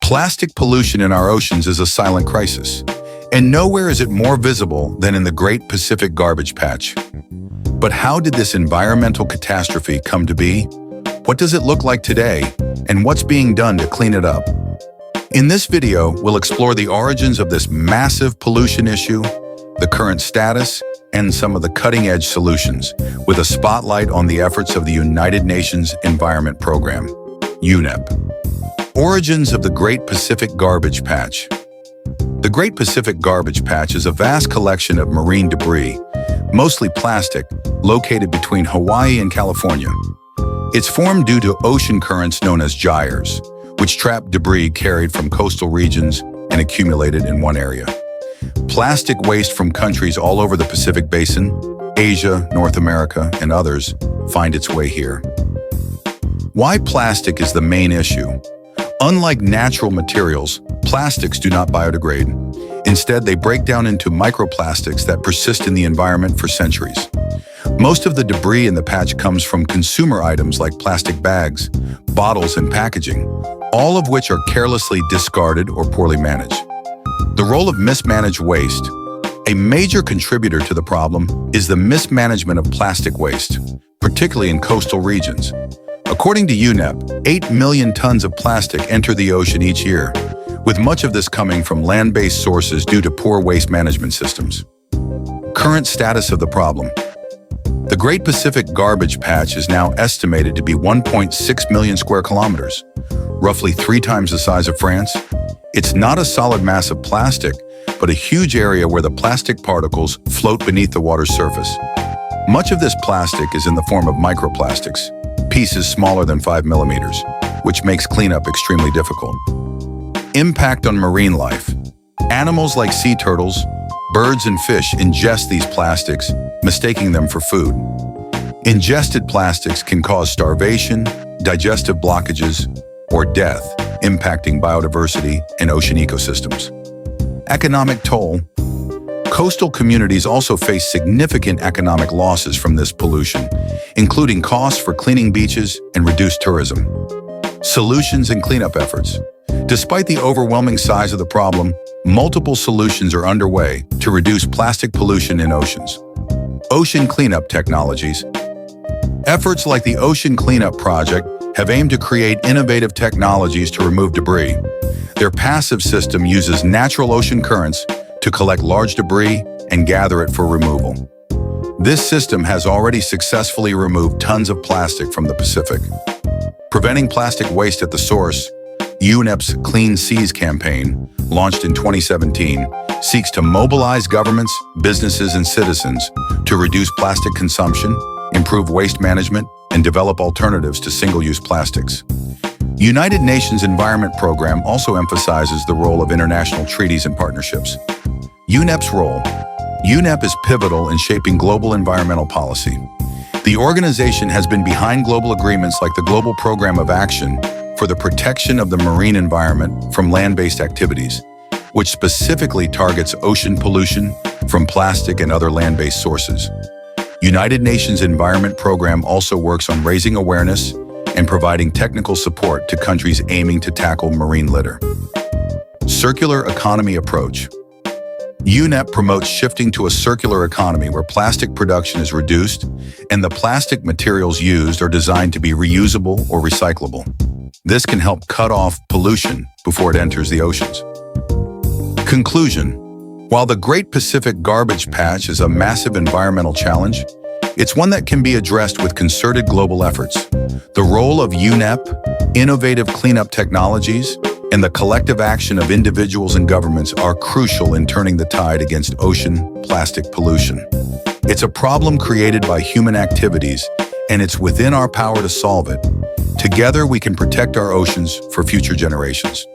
Plastic pollution in our oceans is a silent crisis, and nowhere is it more visible than in the Great Pacific Garbage Patch. But how did this environmental catastrophe come to be? What does it look like today, and what's being done to clean it up? In this video, we'll explore the origins of this massive pollution issue, the current status, and some of the cutting-edge solutions, with a spotlight on the efforts of the United Nations Environment Program, UNEP. Origins of the Great Pacific Garbage Patch. The Great Pacific Garbage Patch is a vast collection of marine debris, mostly plastic, located between Hawaii and California. It's formed due to ocean currents known as gyres, which trap debris carried from coastal regions and accumulated in one area. Plastic waste from countries all over the Pacific Basin, Asia, North America, and others find its way here. Why plastic is the main issue? Unlike natural materials, plastics do not biodegrade. Instead, they break down into microplastics that persist in the environment for centuries. Most of the debris in the patch comes from consumer items like plastic bags, bottles, and packaging, all of which are carelessly discarded or poorly managed. The role of mismanaged waste. A major contributor to the problem is the mismanagement of plastic waste, particularly in coastal regions. According to UNEP, 8 million tons of plastic enter the ocean each year, with much of this coming from land-based sources due to poor waste management systems. Current status of the problem. The Great Pacific Garbage Patch is now estimated to be 1.6 million square kilometers, roughly 3 times the size of France. It's not a solid mass of plastic, but a huge area where the plastic particles float beneath the water's surface. Much of this plastic is in the form of microplastics, pieces smaller than 5 millimeters, which makes cleanup extremely difficult. Impact on marine life. Animals like sea turtles, birds, and fish ingest these plastics, mistaking them for food. Ingested plastics can cause starvation, digestive blockages, or death, impacting biodiversity and ocean ecosystems. Economic toll. Coastal communities also face significant economic losses from this pollution, including costs for cleaning beaches and reduced tourism. Solutions and cleanup efforts. Despite the overwhelming size of the problem, multiple solutions are underway to reduce plastic pollution in oceans. Ocean cleanup technologies. Efforts like the Ocean Cleanup Project have aimed to create innovative technologies to remove debris. Their passive system uses natural ocean currents to collect large debris and gather it for removal. This system has already successfully removed tons of plastic from the Pacific. Preventing plastic waste at the source. UNEP's Clean Seas campaign, launched in 2017, seeks to mobilize governments, businesses, and citizens to reduce plastic consumption, improve waste management, and develop alternatives to single-use plastics. United Nations Environment Program also emphasizes the role of international treaties and partnerships. UNEP's role. UNEP is pivotal in shaping global environmental policy. The organization has been behind global agreements like the Global Program of Action for the Protection of the Marine Environment from Land-Based Activities, which specifically targets ocean pollution from plastic and other land-based sources. United Nations Environment Program also works on raising awareness and providing technical support to countries aiming to tackle marine litter. Circular economy approach. UNEP promotes shifting to a circular economy where plastic production is reduced and the plastic materials used are designed to be reusable or recyclable. This can help cut off pollution before it enters the oceans. Conclusion. While the Great Pacific Garbage Patch is a massive environmental challenge, it's one that can be addressed with concerted global efforts. The role of UNEP, innovative cleanup technologies, and the collective action of individuals and governments are crucial in turning the tide against ocean plastic pollution. It's a problem created by human activities, and it's within our power to solve it. Together, we can protect our oceans for future generations.